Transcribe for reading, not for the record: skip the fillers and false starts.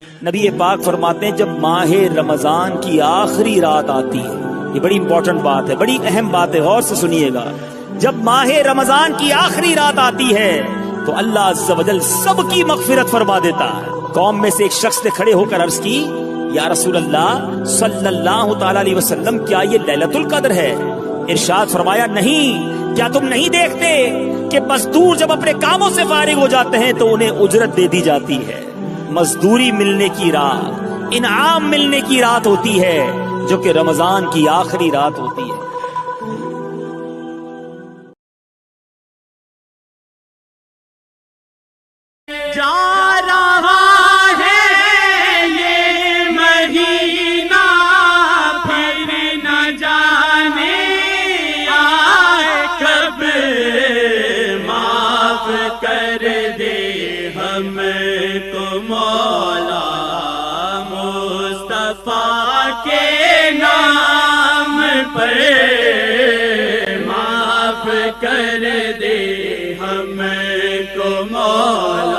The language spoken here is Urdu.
نبی پاک فرماتے ہیں جب ماہ رمضان کی آخری رات آتی ہے، یہ بڑی امپورٹنٹ بات ہے، بڑی اہم بات ہے، غور سے سنیے گا. جب ماہ رمضان کی آخری رات آتی ہے تو اللہ عز و جل سب کی مغفرت فرما دیتا ہے. قوم میں سے ایک شخص نے کھڑے ہو کر عرض کی، یا رسول اللہ صلی اللہ تعالی علیہ وسلم کیا یہ لیلۃ القدر ہے؟ ارشاد فرمایا نہیں، کیا تم نہیں دیکھتے کہ مزدور جب اپنے کاموں سے فارغ ہو جاتے ہیں تو انہیں اجرت دے دی جاتی ہے. مزدوری ملنے کی رات، انعام ملنے کی رات ہوتی ہے جو کہ رمضان کی آخری رات ہوتی ہے. جا رہا ہے یہ مہینہ پھر نہ جانے آئے کب، معاف کر دے ہم کو مولا مصطفیٰ کے نام پر، معاف کر دے ہم کو مولا